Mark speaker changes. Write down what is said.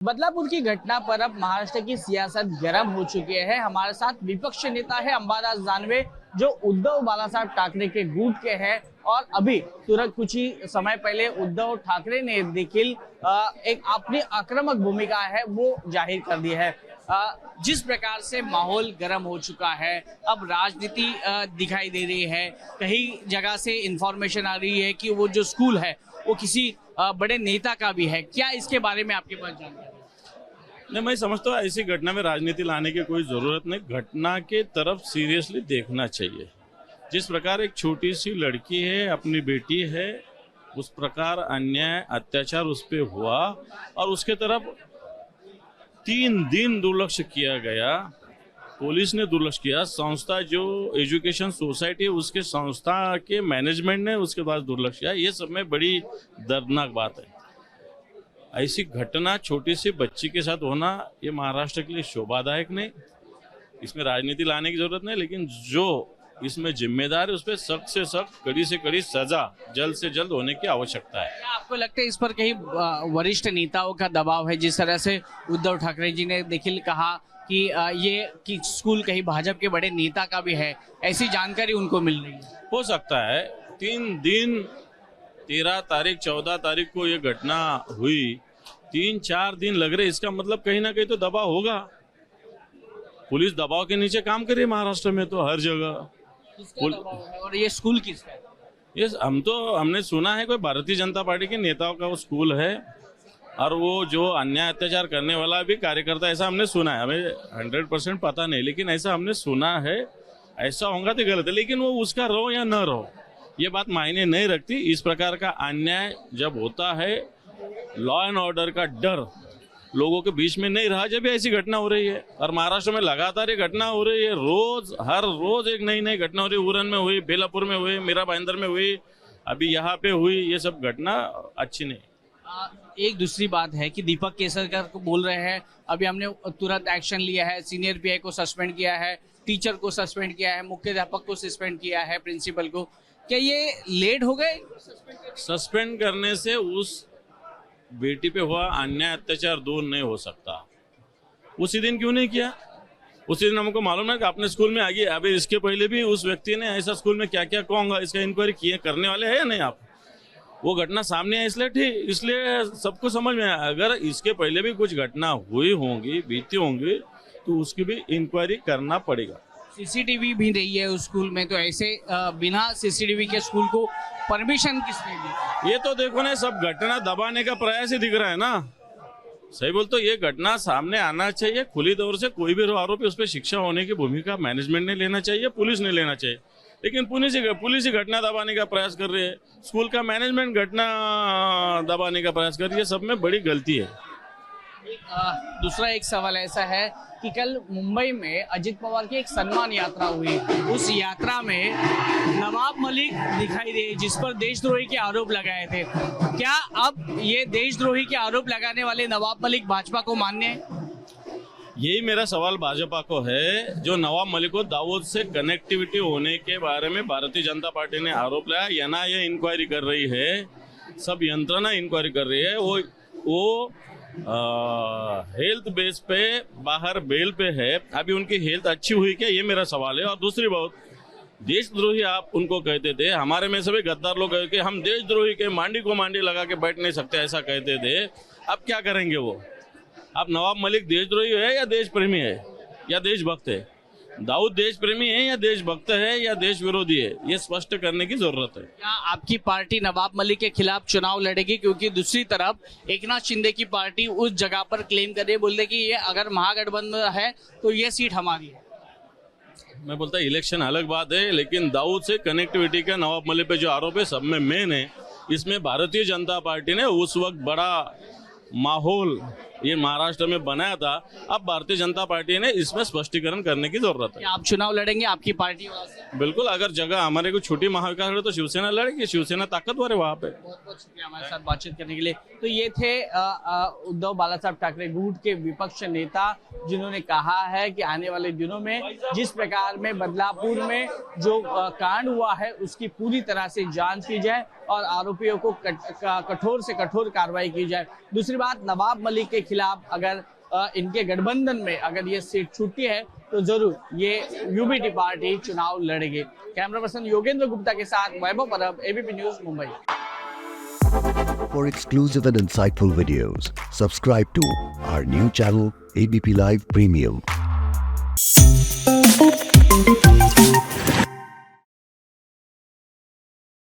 Speaker 1: बदलापुर की घटना पर अब महाराष्ट्र की सियासत गर्म हो चुकी है। हमारे साथ विपक्ष नेता है अंबादास दानवे, जो उद्धव बालासाहेब ठाकरे के गुट के हैं और अभी तुरंत कुछ ही समय पहले उद्धव ठाकरे ने देखिल एक अपनी आक्रामक भूमिका है वो जाहिर कर दी है। जिस प्रकार से माहौल गर्म हो चुका है, अब राजनीति दिखाई दे रही है। कई जगह से इंफॉर्मेशन आ रही है कि वो जो स्कूल है वो किसी बड़े नेता का भी है। क्या इसके बारे में आपके पास जानकारी?
Speaker 2: नहीं, मैं समझता हूँ ऐसी घटना में राजनीति लाने की कोई जरूरत नहीं। घटना के तरफ सीरियसली देखना चाहिए। जिस प्रकार एक छोटी सी लड़की है, अपनी बेटी है, उस प्रकार अन्याय अत्याचार उस पर हुआ और उसके तरफ 3 दिन दुर्लक्ष्य किया गया। पुलिस ने दुर्लक्ष्य किया, संस्था जो एजुकेशन सोसाइटी है उसके संस्था के मैनेजमेंट ने उसके पास दुर्लक्ष्य किया। ये सब में बड़ी दर्दनाक बात है। ऐसी घटना छोटी सी बच्ची के साथ होना ये महाराष्ट्र के लिए शोभादायक नहीं। इसमें राजनीति लाने की जरूरत नहीं, लेकिन जो इसमें जिम्मेदार है उस पर सख्त से कड़ी सजा जल्द से जल्द होने की आवश्यकता है।
Speaker 1: क्या आपको लगता है इस पर कहीं वरिष्ठ नेताओं का दबाव है? जिस तरह से उद्धव ठाकरे जी ने देखिल कहा कि ये स्कूल कहीं भाजपा के बड़े नेता का भी है, ऐसी जानकारी उनको मिल रही है।
Speaker 2: हो सकता है 3 दिन 13 तारीख 14 तारीख को ये घटना हुई, 3-4 दिन लग रहे। इसका मतलब कहीं ना कहीं तो दबाव होगा। पुलिस दबाव के नीचे काम करे महाराष्ट्र में तो हर जगह।
Speaker 1: किसका दबाव है और ये स्कूल किसका है?
Speaker 2: ये हमने सुना है कोई भारतीय जनता पार्टी के नेताओं का वो स्कूल है और वो जो अन्याय अत्याचार करने वाला भी कार्यकर्ता, ऐसा हमने सुना है। हमें 100% पता नहीं, लेकिन ऐसा हमने सुना है। ऐसा होगा तो गलत है, लेकिन वो उसका रहो या न रहो ये बात मायने नहीं रखती। इस प्रकार का अन्याय जब होता है, लॉ एंड ऑर्डर का डर लोगों के बीच में नहीं रहा जब ऐसी घटना हो रही है। और महाराष्ट्र में लगातार ये घटना हो रही है। हर रोज एक नई घटना हो रही है। उरण में हुई, बेलापुर में हुई, मीरा भाईंदर में हुई, अभी यहाँ पे हुई। ये सब घटना अच्छी नहीं।
Speaker 1: एक दूसरी बात है कि दीपक केसरकर को बोल रहे हैं अभी हमने तुरंत एक्शन लिया है, सीनियर पीआई को सस्पेंड किया है, टीचर को सस्पेंड किया है, मुख्याध्यापक को सस्पेंड किया है, प्रिंसिपल को। क्या ये लेट हो गए?
Speaker 2: सस्पेंड करने से उस बेटी पे हुआ अन्याय अत्याचार दूर नहीं हो सकता। उसी दिन क्यों नहीं किया? उसी दिन हमको मालूम है कि अपने स्कूल में आ गई। अभी इसके पहले भी उस व्यक्ति ने ऐसा स्कूल में क्या क्या कहूँगा इसका इंक्वायरी किए करने वाले हैं या नहीं? आप वो घटना सामने है इसलिए सबको समझ में आया। अगर इसके पहले भी कुछ घटना हुई होंगी, बीती होंगी, तो उसकी भी इंक्वायरी करना पड़ेगा।
Speaker 1: सीसीटीवी भी नहीं है उस स्कूल में, तो ऐसे बिना सीसीटीवी के स्कूल को परमिशन किसने दी?
Speaker 2: ये तो देखो ना, सब घटना दबाने का प्रयास ही दिख रहा है ना। सही बोल तो ये घटना सामने आना चाहिए खुली तौर से। कोई भी आरोपी उस पर शिक्षा होने की भूमिका मैनेजमेंट ने लेना चाहिए, पुलिस ने लेना चाहिए। लेकिन पुलिस ही घटना दबाने का प्रयास कर रही है। स्कूल का मैनेजमेंट घटना दबाने का प्रयास कर रही है। सब में बड़ी गलती है।
Speaker 1: दूसरा एक सवाल ऐसा है कि कल मुंबई में अजित पवार की एक सम्मान यात्रा हुई। उस यात्रा में नवाब मलिक दिखाई दिए, जिस पर देशद्रोही के आरोप लगाए थे। क्या अब ये देशद्रोही के आरोप लगाने वाले नवाब मलिक भाजपा को मान्य है?
Speaker 2: यही मेरा सवाल भाजपा को है। जो नवाब मलिक को दाऊद से कनेक्टिविटी होने के बारे में भारतीय जनता पार्टी ने आरोप लगाया, एनआईए इंक्वायरी कर रही है, सब यंत्रणा इंक्वायरी कर रही है। वो हेल्थ बेस पे बाहर बेल पे है। अभी उनकी हेल्थ अच्छी हुई क्या, ये मेरा सवाल है। और दूसरी बात, देशद्रोही आप उनको कहते थे। हमारे में सभी गद्दार लोग कहे कि हम देशद्रोही के मांडी को मांडी लगा के बैठ नहीं सकते, ऐसा कहते थे। अब क्या करेंगे वो? अब नवाब मलिक देशद्रोही है या देश प्रेमी है या देशभक्त है? दाऊद देश प्रेमी है या देशभक्त है या देश विरोधी है? ये स्पष्ट करने की जरूरत है।
Speaker 1: क्या आपकी पार्टी नवाब मलिक के खिलाफ चुनाव लड़ेगी? क्योंकि दूसरी तरफ एकनाथ शिंदे की पार्टी उस जगह पर क्लेम कर रही है, बोलते कि ये अगर महागठबंधन है तो ये सीट हमारी है।
Speaker 2: मैं बोलता इलेक्शन अलग बात है, लेकिन दाऊद से कनेक्टिविटी का नवाब मलिक पे जो आरोप है सब में मेन है। इसमें भारतीय जनता पार्टी ने उस वक्त बड़ा माहौल ये महाराष्ट्र में बनाया था। अब भारतीय जनता पार्टी ने इसमें स्पष्टीकरण करने की जरूरत है।
Speaker 1: आप चुनाव लड़ेंगे आपकी पार्टी से?
Speaker 2: बिल्कुल, अगर जगह हमारे को छोटी महाविकास है तो शिवसेना लड़ेगी। शिवसेना ताकतवर है वहाँ पे।
Speaker 1: बहुत बहुत शुक्रिया हमारे साथ बातचीत करने के लिए। तो ये थे उद्धव बालासाहेब ठाकरे गुट के विपक्ष नेता, जिन्होंने कहा है कि आने वाले दिनों में जिस प्रकार में बदलापुर में जो कांड हुआ है उसकी पूरी तरह से जांच की जाए और आरोपियों को कठोर से कठोर कार्रवाई की जाए। दूसरी बात, नवाब मलिक के खिलाफ अगर इनके गठबंधन में अगर ये सीट छूटती है तो जरूर ये यूबीटी पार्टी चुनाव लड़ेगी। कैमरा पर्सन योगेंद्र गुप्ता के साथ वैभव परब, ABP news, Mumbai.
Speaker 3: For exclusive and insightful videos, subscribe to our new channel ABP Live Premium.